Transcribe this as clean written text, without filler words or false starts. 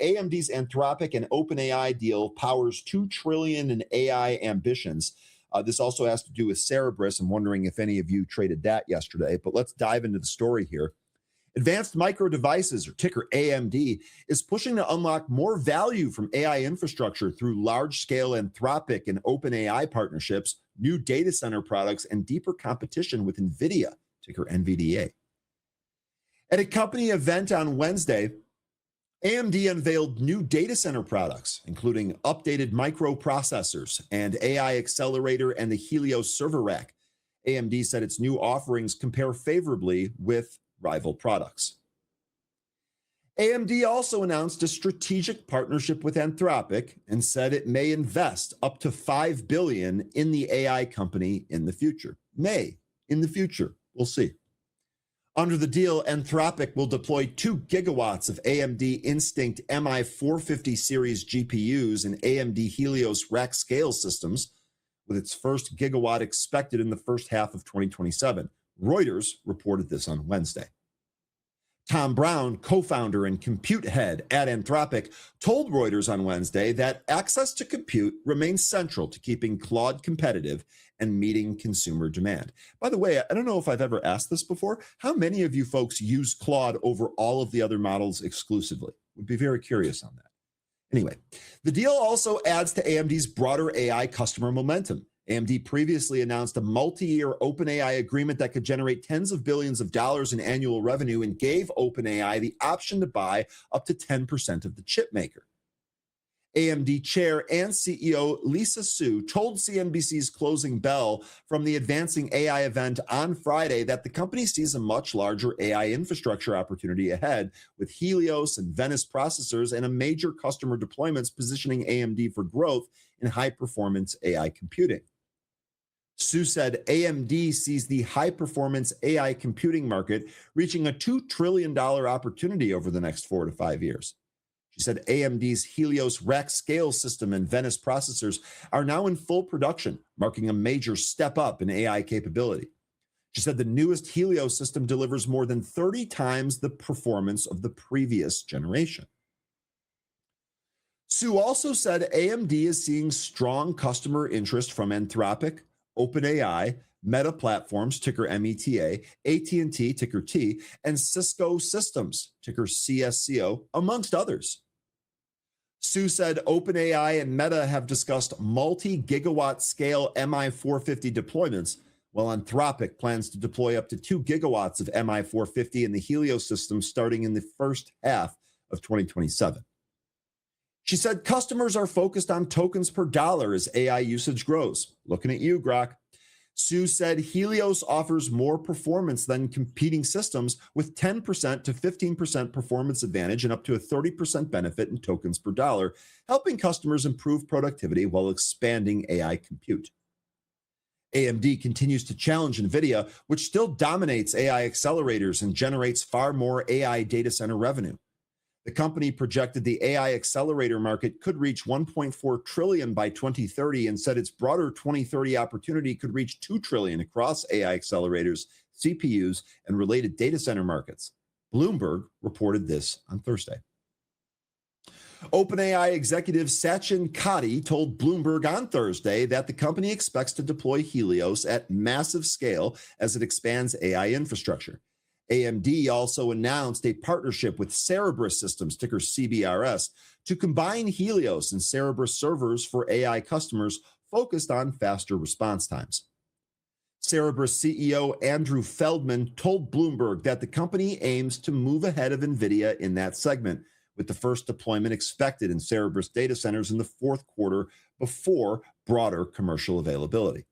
AMD's Anthropic and OpenAI deal powers $2 trillion in AI ambitions. This also has to do with Cerberus. I'm wondering if any of you traded that yesterday, but let's dive into the story here. Advanced Micro Devices, or ticker AMD, is pushing to unlock more value from AI infrastructure through large-scale Anthropic and OpenAI partnerships, new data center products, and deeper competition with NVIDIA, ticker NVIDIA. At a company event on Wednesday, AMD unveiled new data center products, including updated microprocessors and AI accelerator and the Helios server rack. AMD said its new offerings compare favorably with rival products. AMD also announced a strategic partnership with Anthropic and said it may invest up to $5 billion in the AI company in the future. In the future, we'll see. Under the deal, Anthropic will deploy 2 gigawatts of AMD Instinct MI450 series GPUs and AMD Helios rack scale systems, with its first gigawatt expected in the first half of 2027. Reuters reported this on Wednesday. Tom Brown, co-founder and compute head at Anthropic, told Reuters on Wednesday that access to compute remains central to keeping Claude competitive and meeting consumer demand. By the way, I don't know if I've ever asked this before. How many of you folks use Claude over all of the other models exclusively? Would be very curious on that. Anyway, the deal also adds to AMD's broader AI customer momentum. AMD previously announced a multi-year OpenAI agreement that could generate tens of billions of dollars in annual revenue and gave OpenAI the option to buy up to 10% of the chip maker. AMD chair and CEO Lisa Su told CNBC's Closing Bell from the Advancing AI event on Friday that the company sees a much larger AI infrastructure opportunity ahead, with Helios and Venice processors and a major customer deployments positioning AMD for growth in high-performance AI computing. Su said AMD sees the high-performance AI computing market reaching a $2 trillion opportunity over the next 4 to 5 years. She said AMD's Helios rack scale system and Venice processors are now in full production, marking a major step up in AI capability. She said the newest Helios system delivers more than 30 times the performance of the previous generation. Su also said AMD is seeing strong customer interest from Anthropic, OpenAI, Meta Platforms, ticker META, AT&T, ticker T, and Cisco Systems, ticker CSCO, amongst others. Su said OpenAI and Meta have discussed multi-gigawatt scale MI450 deployments, while Anthropic plans to deploy up to 2 gigawatts of MI450 in the Helios system starting in the first half of 2027. She said customers are focused on tokens per dollar as AI usage grows. Looking at you, Grok. Su said Helios offers more performance than competing systems, with 10% to 15% performance advantage and up to a 30% benefit in tokens per dollar, helping customers improve productivity while expanding AI compute. AMD continues to challenge NVIDIA, which still dominates AI accelerators and generates far more AI data center revenue. The company projected the AI accelerator market could reach $1.4 trillion by 2030 and said its broader 2030 opportunity could reach $2 trillion across AI accelerators, CPUs, and related data center markets. Bloomberg reported this on Thursday. OpenAI executive Sachin Katti told Bloomberg on Thursday that the company expects to deploy Helios at massive scale as it expands AI infrastructure. AMD also announced a partnership with Cerberus Systems, ticker CBRS, to combine Helios and Cerberus servers for AI customers focused on faster response times. Cerberus CEO Andrew Feldman told Bloomberg that the company aims to move ahead of NVIDIA in that segment, with the first deployment expected in Cerberus data centers in the fourth quarter before broader commercial availability.